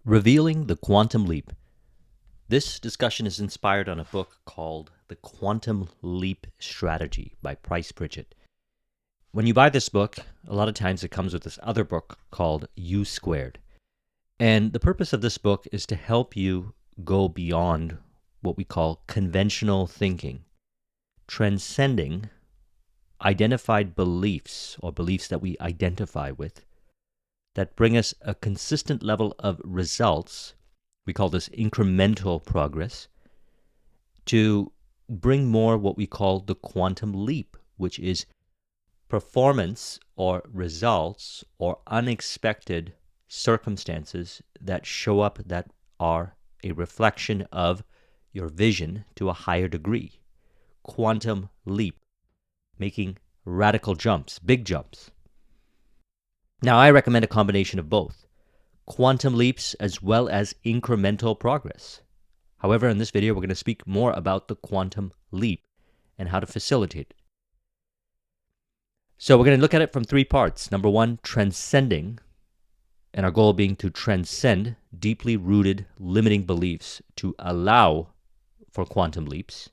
Revealing the Quantum Leap. This discussion is inspired on a book called The Quantum Leap Strategy by Price Pritchett. When you buy this book, a lot of times it comes with this other book called U Squared. And the purpose of this book is to help you go beyond what we call conventional thinking, transcending identified beliefs or beliefs that we identify with that bring us a consistent level of results. We call this incremental progress, to bring more what we call the quantum leap, which is performance or results or unexpected circumstances that show up that are a reflection of your vision to a higher degree. Quantum leap, making radical jumps, big jumps. Now, I recommend a combination of both, quantum leaps as well as incremental progress. However, in this video, we're going to speak more about the quantum leap and how to facilitate it. So we're going to look at it from three parts. Number one, transcending, and our goal being to transcend deeply rooted limiting beliefs to allow for quantum leaps.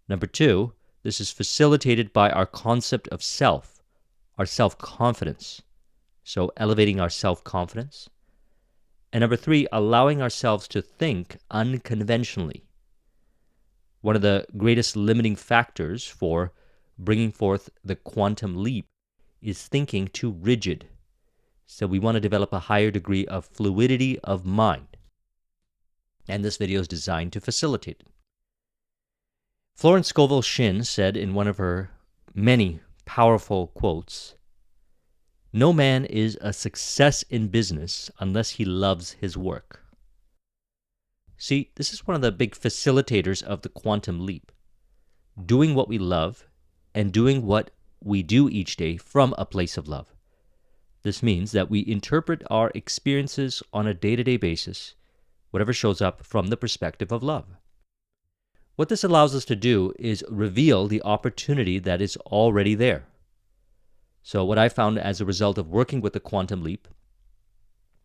Number two, this is facilitated by our concept of self, our self-confidence. So elevating our self-confidence. And number three, allowing ourselves to think unconventionally. One of the greatest limiting factors for bringing forth the quantum leap is thinking too rigid. So we want to develop a higher degree of fluidity of mind. And this video is designed to facilitate it. Florence Scovel Shinn said in one of her many powerful quotes, "No man is a success in business unless he loves his work." See, this is one of the big facilitators of the quantum leap. Doing what we love and doing what we do each day from a place of love. This means that we interpret our experiences on a day-to-day basis, whatever shows up, from the perspective of love. What this allows us to do is reveal the opportunity that is already there. So what I found as a result of working with the quantum leap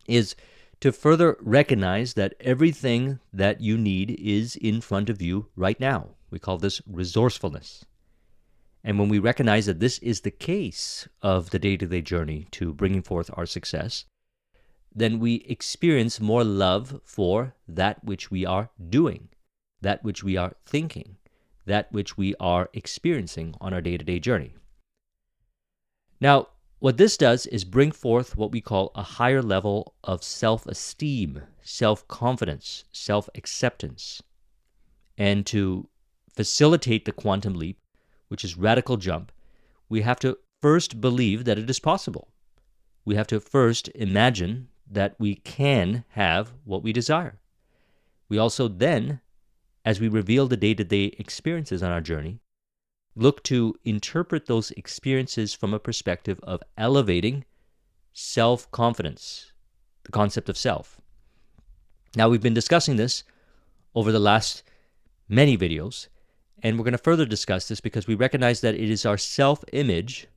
is to further recognize that everything that you need is in front of you right now. We call this resourcefulness. And when we recognize that this is the case of the day-to-day journey to bringing forth our success, then we experience more love for that which we are doing, that which we are thinking, that which we are experiencing on our day-to-day journey. Now, what this does is bring forth what we call a higher level of self-esteem, self-confidence, self-acceptance. And to facilitate the quantum leap, which is radical jump, we have to first believe that it is possible. We have to first imagine that we can have what we desire. We also then, as we reveal the day-to-day experiences on our journey, look to interpret those experiences from a perspective of elevating self-confidence, the concept of self. Now, we've been discussing this over the last many videos, and we're going to further discuss this because we recognize that it is our self-image,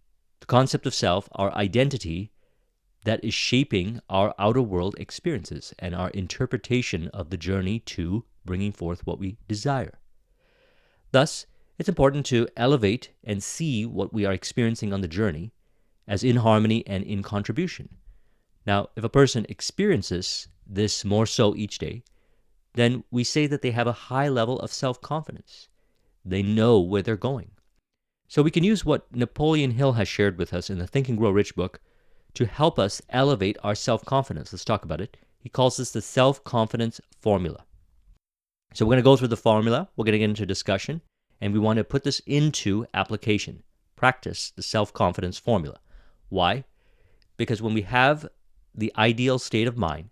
the concept of self, our identity, that is shaping our outer world experiences and our interpretation of the journey to bringing forth what we desire. Thus, it's important to elevate and see what we are experiencing on the journey as in harmony and in contribution. Now, if a person experiences this more so each day, then we say that they have a high level of self-confidence. They know where they're going. So we can use what Napoleon Hill has shared with us in the Think and Grow Rich book to help us elevate our self-confidence. Let's talk about it. He calls this the self-confidence formula. So we're going to go through the formula. We're going to get into discussion. And we want to put this into application, practice the self-confidence formula. Why? Because when we have the ideal state of mind,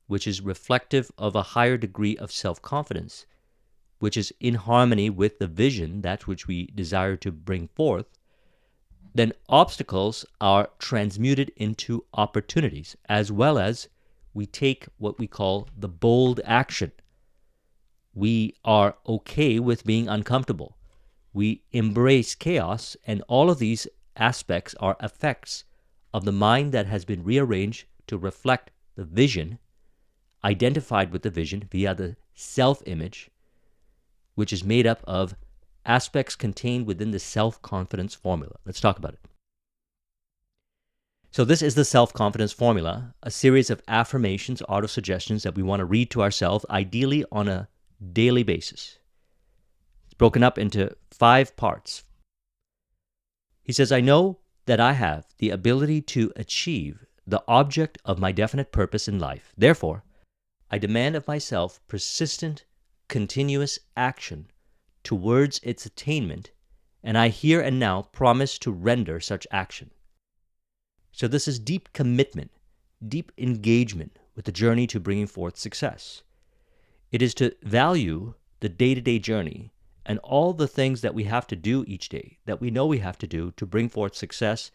which is reflective of a higher degree of self-confidence, which is in harmony with the vision, that which we desire to bring forth, then obstacles are transmuted into opportunities, as well as we take what we call the bold action. We are okay with being uncomfortable. We embrace chaos, and all of these aspects are effects of the mind that has been rearranged to reflect the vision identified with the vision via the self-image, which is made up of aspects contained within the self-confidence formula. Let's talk about it. So this is the self-confidence formula, a series of affirmations, auto-suggestions that we want to read to ourselves, ideally on a daily basis. It's broken up into 5 parts. He says, I know that I have the ability to achieve the object of my definite purpose in life. Therefore, I demand of myself persistent, continuous action towards its attainment, and I here and now promise to render such action. So this is deep commitment, deep engagement with the journey to bringing forth success. It is to value the day-to-day journey and all the things that we have to do each day, that we know we have to do to bring forth success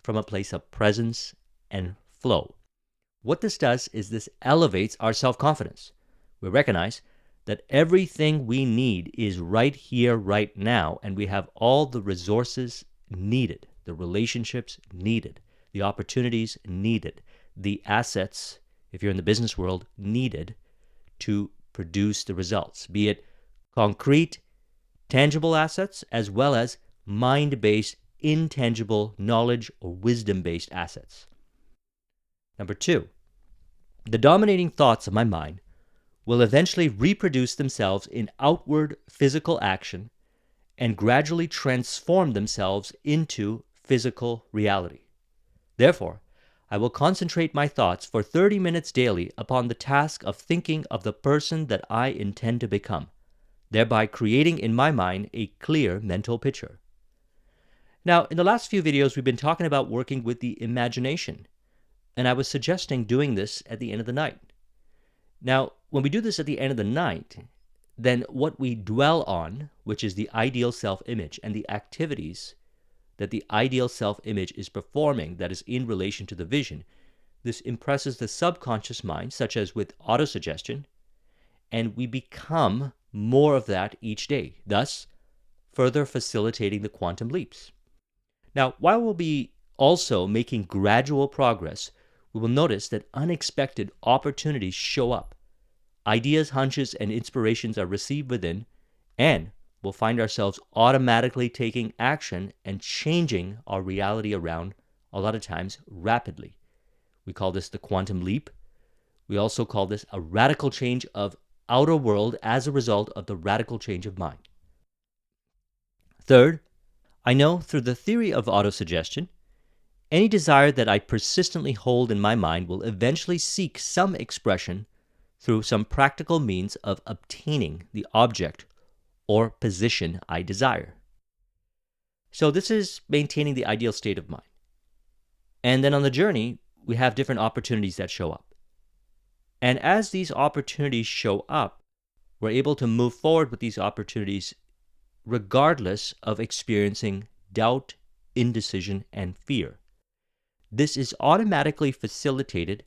from a place of presence and flow. What this does is this elevates our self-confidence. We recognize that everything we need is right here, right now, and we have all the resources needed, the relationships needed, the opportunities needed, the assets, if you're in the business world, needed to produce the results, be it concrete, tangible assets, as well as mind-based, intangible knowledge or wisdom-based assets. Number 2, the dominating thoughts of my mind will eventually reproduce themselves in outward physical action and gradually transform themselves into physical reality. Therefore, I will concentrate my thoughts for 30 minutes daily upon the task of thinking of the person that I intend to become, thereby creating in my mind a clear mental picture. Now, in the last few videos, we've been talking about working with the imagination, and I was suggesting doing this at the end of the night. Now, when we do this at the end of the night, then what we dwell on, which is the ideal self-image and the activities that the ideal self-image is performing that is in relation to the vision, this impresses the subconscious mind, such as with autosuggestion, and we become more of that each day, thus further facilitating the quantum leaps. Now, while we'll be also making gradual progress, we will notice that unexpected opportunities show up. Ideas, hunches, and inspirations are received within, and we'll find ourselves automatically taking action and changing our reality around, a lot of times rapidly. We call this the quantum leap. We also call this a radical change of outer world as a result of the radical change of mind. Third, I know through the theory of autosuggestion, any desire that I persistently hold in my mind will eventually seek some expression through some practical means of obtaining the object or position I desire. So this is maintaining the ideal state of mind. And then on the journey, we have different opportunities that show up. And as these opportunities show up, we're able to move forward with these opportunities regardless of experiencing doubt, indecision, and fear. This is automatically facilitated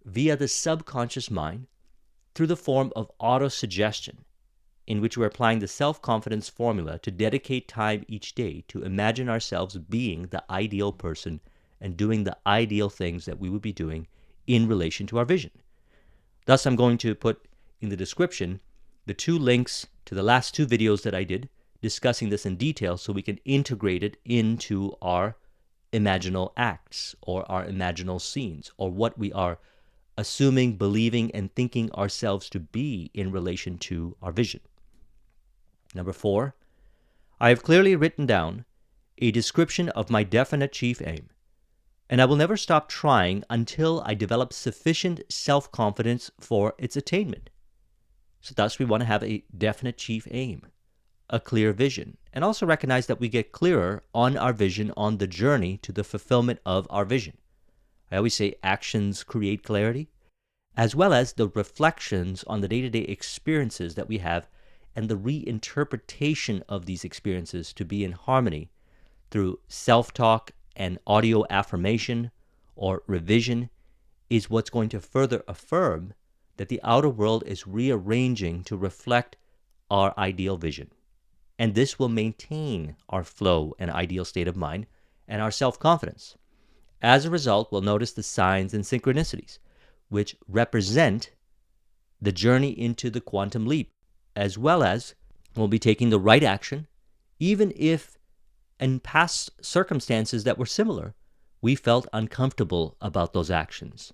via the subconscious mind through the form of autosuggestion, in which we're applying the self-confidence formula to dedicate time each day to imagine ourselves being the ideal person and doing the ideal things that we would be doing in relation to our vision. Thus, I'm going to put in the description the 2 links to the last 2 videos that I did discussing this in detail so we can integrate it into our imaginal acts or our imaginal scenes or what we are assuming, believing, and thinking ourselves to be in relation to our vision. Number 4, I have clearly written down a description of my definite chief aim, and I will never stop trying until I develop sufficient self-confidence for its attainment. So thus we want to have a definite chief aim, a clear vision, and also recognize that we get clearer on our vision on the journey to the fulfillment of our vision. I always say actions create clarity, as well as the reflections on the day-to-day experiences that we have and the reinterpretation of these experiences to be in harmony through self-talk and audio affirmation or revision is what's going to further affirm that the outer world is rearranging to reflect our ideal vision. And this will maintain our flow and ideal state of mind and our self-confidence. As a result, we'll notice the signs and synchronicities, which represent the journey into the quantum leap, as well as we'll be taking the right action, even if in past circumstances that were similar, we felt uncomfortable about those actions.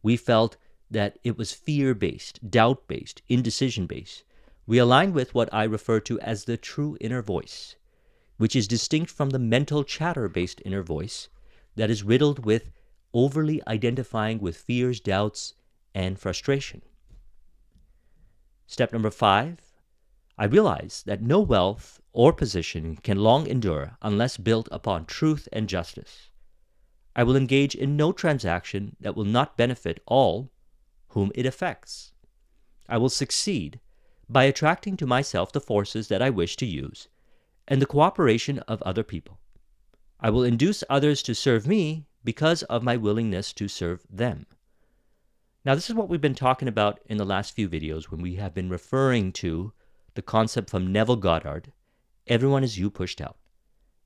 We felt that it was fear-based, doubt-based, indecision-based. We aligned with what I refer to as the true inner voice, which is distinct from the mental chatter-based inner voice that is riddled with overly identifying with fears, doubts, and frustration. Step number 5, I realize that no wealth or position can long endure unless built upon truth and justice. I will engage in no transaction that will not benefit all whom it affects. I will succeed by attracting to myself the forces that I wish to use and the cooperation of other people. I will induce others to serve me because of my willingness to serve them. Now, this is what we've been talking about in the last few videos when we have been referring to the concept from Neville Goddard, everyone is you pushed out.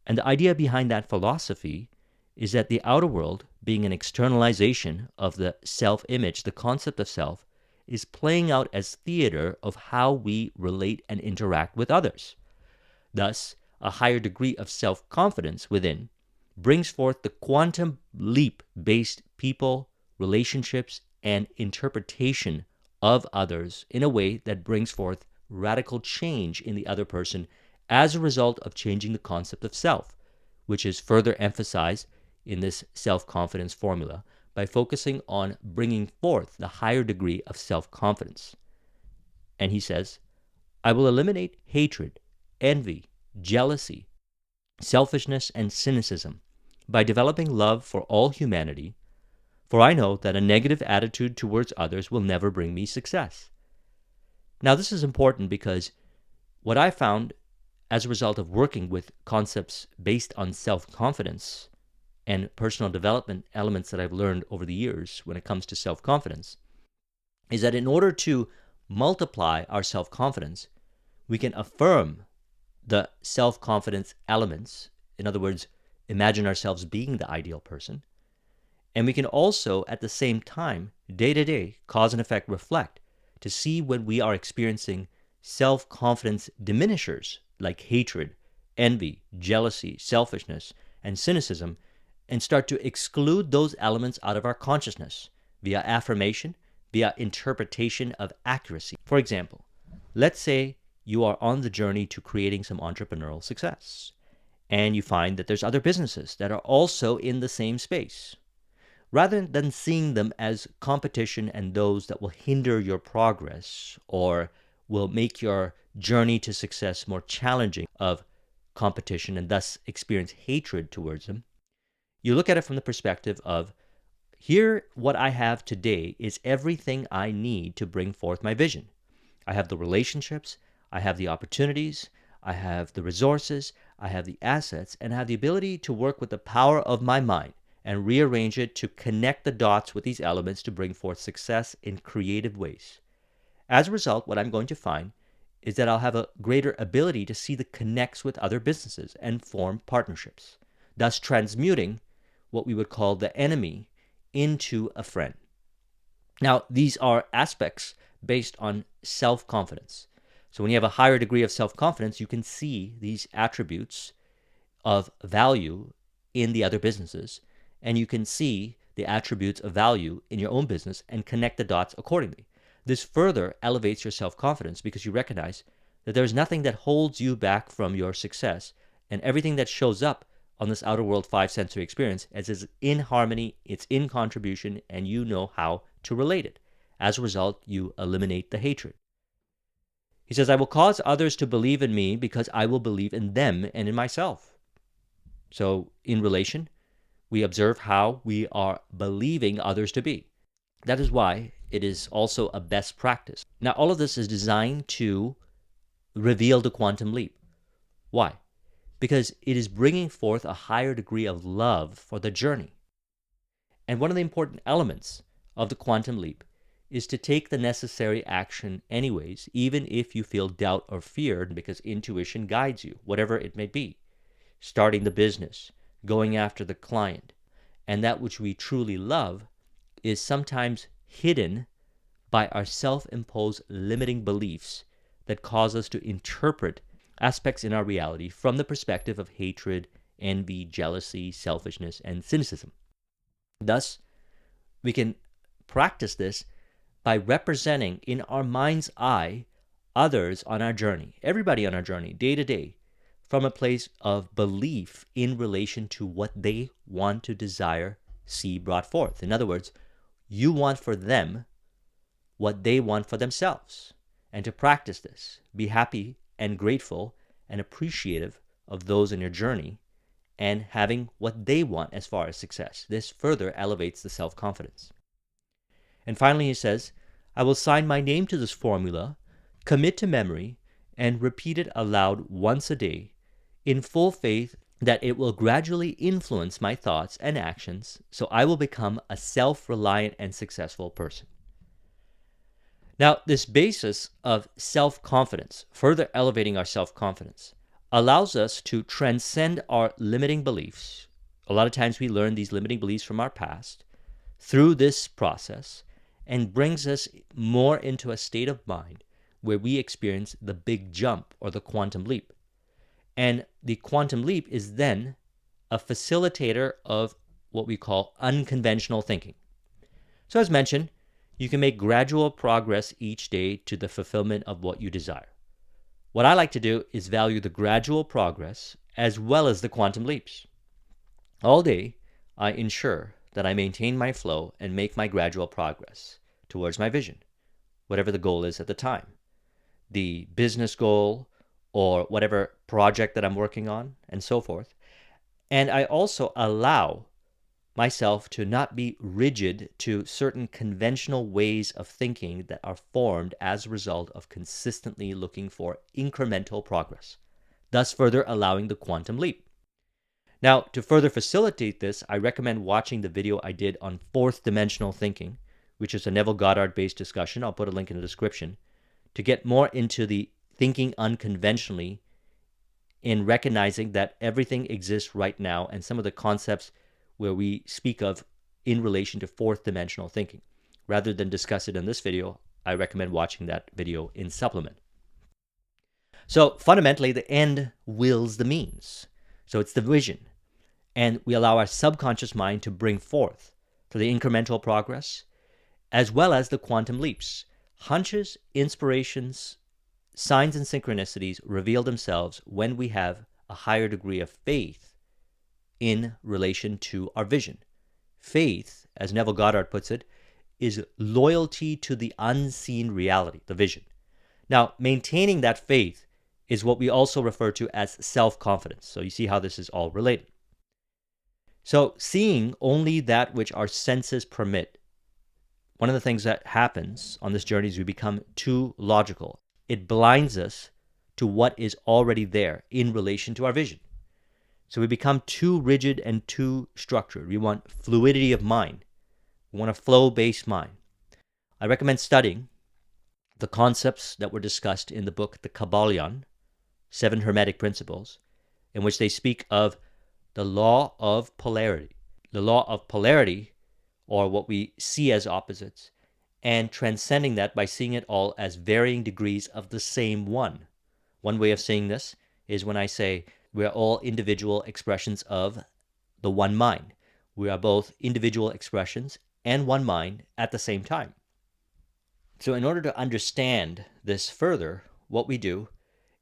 And the idea behind that philosophy is that the outer world, being an externalization of the self-image, the concept of self, is playing out as theater of how we relate and interact with others. Thus, a higher degree of self-confidence within brings forth the quantum leap-based people, relationships, and interpretation of others in a way that brings forth radical change in the other person as a result of changing the concept of self, which is further emphasized in this self-confidence formula by focusing on bringing forth the higher degree of self-confidence. And he says, I will eliminate hatred, envy, jealousy, selfishness, and cynicism by developing love for all humanity, for I know that a negative attitude towards others will never bring me success. Now, this is important because what I found as a result of working with concepts based on self-confidence and personal development elements that I've learned over the years when it comes to self-confidence is that in order to multiply our self-confidence, we can affirm the self-confidence elements. In other words, imagine ourselves being the ideal person. And we can also, at the same time, day to day, cause and effect reflect to see when we are experiencing self-confidence diminishers like hatred, envy, jealousy, selfishness, and cynicism, and start to exclude those elements out of our consciousness via affirmation, via interpretation of accuracy. For example, let's say you are on the journey to creating some entrepreneurial success, and you find that there's other businesses that are also in the same space. Rather than seeing them as competition and those that will hinder your progress or will make your journey to success more challenging of competition and thus experience hatred towards them, you look at it from the perspective of, here, what I have today is everything I need to bring forth my vision. I have the relationships, I have the opportunities, I have the resources, I have the assets, and I have the ability to work with the power of my mind and rearrange it to connect the dots with these elements to bring forth success in creative ways. As a result, what I'm going to find is that I'll have a greater ability to see the connects with other businesses and form partnerships, thus transmuting what we would call the enemy into a friend. Now, these are aspects based on self-confidence. So when you have a higher degree of self-confidence, you can see these attributes of value in the other businesses, and you can see the attributes of value in your own business and connect the dots accordingly. This further elevates your self-confidence because you recognize that there is nothing that holds you back from your success, and everything that shows up on this outer world 5 sensory experience as is in harmony, it's in contribution, and you know how to relate it. As a result, you eliminate the hatred. He says, I will cause others to believe in me because I will believe in them and in myself. So in relation, we observe how we are believing others to be. That is why it is also a best practice. Now, all of this is designed to reveal the quantum leap. Why? Because it is bringing forth a higher degree of love for the journey. And one of the important elements of the quantum leap is to take the necessary action anyways, even if you feel doubt or fear, because intuition guides you, whatever it may be. Starting the business, going after the client, and that which we truly love is sometimes hidden by our self-imposed limiting beliefs that cause us to interpret aspects in our reality from the perspective of hatred, envy, jealousy, selfishness, and cynicism. Thus, we can practice this by representing in our mind's eye others on our journey, everybody on our journey, day to day, from a place of belief in relation to what they want to desire, see brought forth. In other words, you want for them what they want for themselves. And to practice this, be happy and grateful and appreciative of those in your journey and having what they want as far as success. This further elevates the self-confidence. And finally, he says, I will sign my name to this formula, commit to memory, and repeat it aloud once a day in full faith that it will gradually influence my thoughts and actions so I will become a self-reliant and successful person. Now, this basis of self-confidence, further elevating our self-confidence, allows us to transcend our limiting beliefs. A lot of times we learn these limiting beliefs from our past through this process and brings us more into a state of mind where we experience the big jump or the quantum leap. And the quantum leap is then a facilitator of what we call unconventional thinking. So as mentioned, you can make gradual progress each day to the fulfillment of what you desire. What I like to do is value the gradual progress as well as the quantum leaps. All day, I ensure that I maintain my flow and make my gradual progress towards my vision, whatever the goal is at the time. The business goal or whatever project that I'm working on and so forth. And I also allow myself to not be rigid to certain conventional ways of thinking that are formed as a result of consistently looking for incremental progress, thus further allowing the quantum leap. Now, to further facilitate this, I recommend watching the video I did on fourth dimensional thinking, which is a Neville Goddard-based discussion. I'll put a link in the description, to get more into the thinking unconventionally in recognizing that everything exists right now and some of the concepts where we speak of in relation to fourth dimensional thinking. Rather than discuss it in this video, I recommend watching that video in supplement. So fundamentally, the end wills the means. So it's the vision. And we allow our subconscious mind to bring forth to the incremental progress, as well as the quantum leaps. Hunches, inspirations, signs, and synchronicities reveal themselves when we have a higher degree of faith in relation to our vision. Faith, as Neville Goddard puts it, is loyalty to the unseen reality, the vision. Now, maintaining that faith is what we also refer to as self-confidence. So you see how this is all related. So seeing only that which our senses permit. One of the things that happens on this journey is we become too logical. It blinds us to what is already there in relation to our vision. So we become too rigid and too structured. We want fluidity of mind. We want a flow-based mind. I recommend studying the concepts that were discussed in the book, The Kabbalion, 7 Hermetic Principles, in which they speak of the law of polarity. The law of polarity, or what we see as opposites, and transcending that by seeing it all as varying degrees of the same one. One way of saying this is when I say we are all individual expressions of the one mind. We are both individual expressions and one mind at the same time. So in order to understand this further, what we do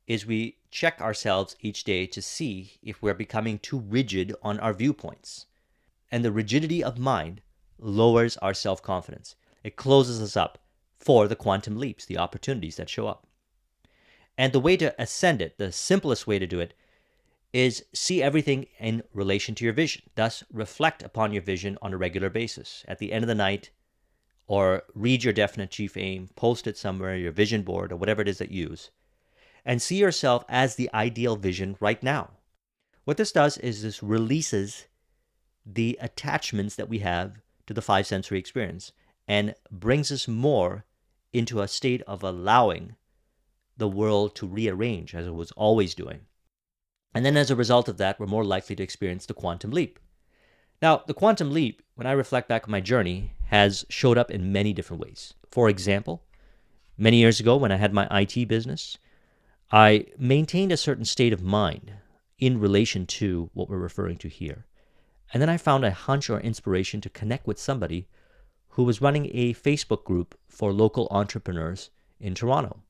is we check ourselves each day to see if we're becoming too rigid on our viewpoints. And the rigidity of mind lowers our self-confidence. It closes us up for the quantum leaps, the opportunities that show up. And the way to ascend it, the simplest way to do it, is see everything in relation to your vision. Thus, reflect upon your vision on a regular basis. At the end of the night, or read your definite chief aim, post it somewhere, your vision board, or whatever it is that you use, and see yourself as the ideal vision right now. What this does is this releases the attachments that we have to the 5 sensory experience and brings us more into a state of allowing the world to rearrange as it was always doing. And then as a result of that, we're more likely to experience the quantum leap. Now, the quantum leap, when I reflect back on my journey, has showed up in many different ways. For example, many years ago when I had my IT business, I maintained a certain state of mind in relation to what we're referring to here. And then I found a hunch or inspiration to connect with somebody who was running a Facebook group for local entrepreneurs in Toronto.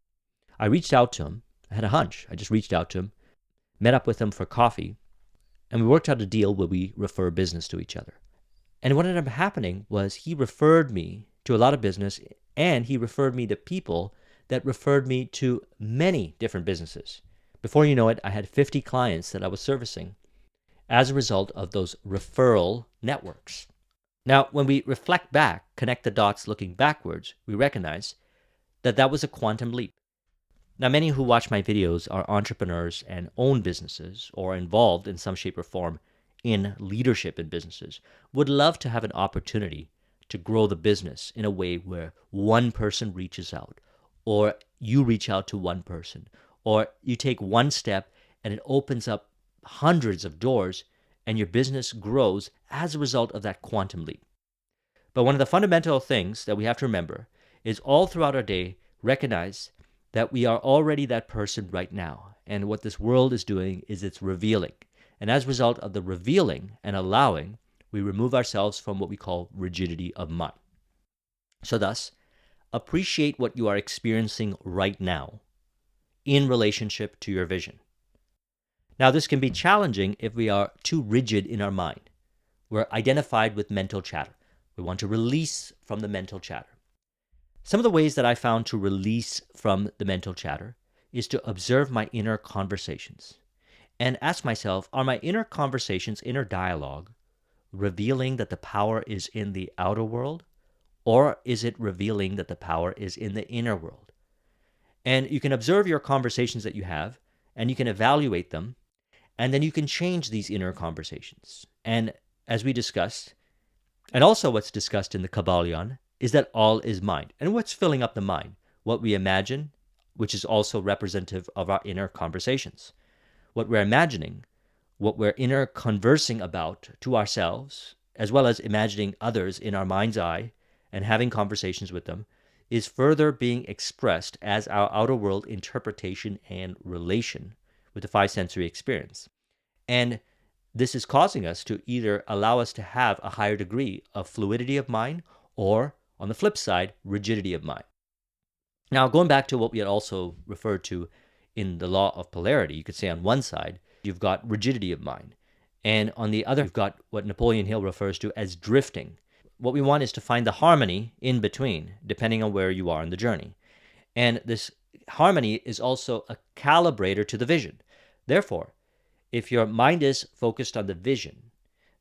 I reached out to him. I had a hunch. I just reached out to him, met up with him for coffee, and we worked out a deal where we refer business to each other. And what ended up happening was he referred me to a lot of business, and he referred me to people that referred me to many different businesses. Before you know it, I had 50 clients that I was servicing as a result of those referral networks. Now, when we reflect back, connect the dots looking backwards, we recognize that that was a quantum leap. Now, many who watch my videos are entrepreneurs and own businesses or involved in some shape or form in leadership in businesses, would love to have an opportunity to grow the business in a way where one person reaches out, or you reach out to one person, or you take one step and it opens up hundreds of doors and your business grows as a result of that quantum leap. But one of the fundamental things that we have to remember is all throughout our day, recognize that we are already that person right now. And what this world is doing is it's revealing. And as a result of the revealing and allowing, we remove ourselves from what we call rigidity of mind. So thus, appreciate what you are experiencing right now in relationship to your vision. Now, this can be challenging if we are too rigid in our mind. We're identified with mental chatter. We want to release from the mental chatter. Some of the ways that I found to release from the mental chatter is to observe my inner conversations and ask myself, are my inner conversations, inner dialogue, revealing that the power is in the outer world, or is it revealing that the power is in the inner world? And you can observe your conversations that you have, and you can evaluate them, and then you can change these inner conversations. And as we discussed, and also what's discussed in the Kabbalion, is that all is mind. And what's filling up the mind? What we imagine, which is also representative of our inner conversations. What we're imagining, what we're inner conversing about to ourselves, as well as imagining others in our mind's eye and having conversations with them, is further being expressed as our outer world interpretation and relation with the five sensory experience. And this is causing us to either allow us to have a higher degree of fluidity of mind, or on the flip side, rigidity of mind. Now, going back to what we had also referred to in the law of polarity, you could say on one side, you've got rigidity of mind. And on the other, you've got what Napoleon Hill refers to as drifting. What we want is to find the harmony in between, depending on where you are in the journey. And this harmony is also a calibrator to the vision. Therefore, if your mind is focused on the vision,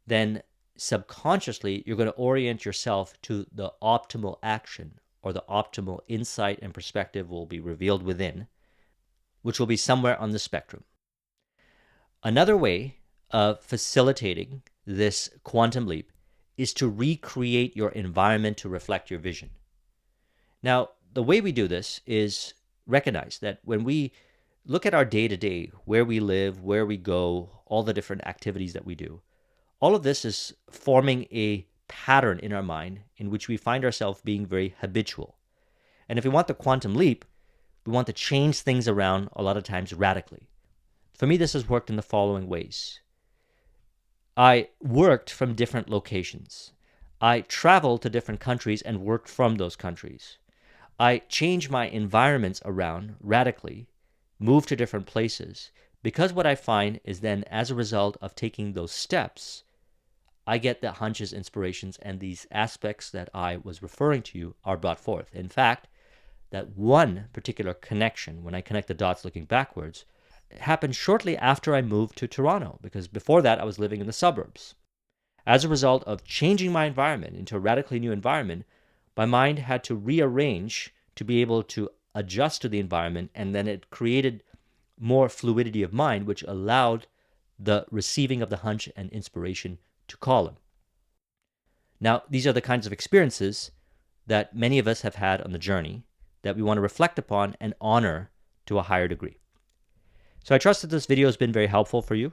then subconsciously you're going to orient yourself to the optimal action, or the optimal insight and perspective will be revealed within, which will be somewhere on the spectrum. Another way of facilitating this quantum leap is to recreate your environment to reflect your vision. Now, the way we do this is recognize that when we look at our day-to-day, where we live, where we go, all the different activities that we do, all of this is forming a pattern in our mind in which we find ourselves being very habitual. And if we want the quantum leap, we want to change things around a lot of times radically. For me, this has worked in the following ways. I worked from different locations. I traveled to different countries and worked from those countries. I changed my environments around radically, moved to different places, because what I find is then as a result of taking those steps, I get the hunches, inspirations, and these aspects that I was referring to you are brought forth. In fact, that one particular connection, when I connect the dots looking backwards, happened shortly after I moved to Toronto, because before that I was living in the suburbs. As a result of changing my environment into a radically new environment, my mind had to rearrange to be able to adjust to the environment, and then it created more fluidity of mind, which allowed the receiving of the hunch and inspiration to call in. Now, these are the kinds of experiences that many of us have had on the journey that we want to reflect upon and honor to a higher degree. So I trust that this video has been very helpful for you,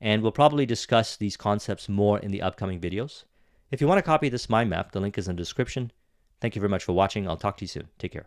and we'll probably discuss these concepts more in the upcoming videos. If you want a copy of this mind map, the link is in the description. Thank you very much for watching. I'll talk to you soon. Take care.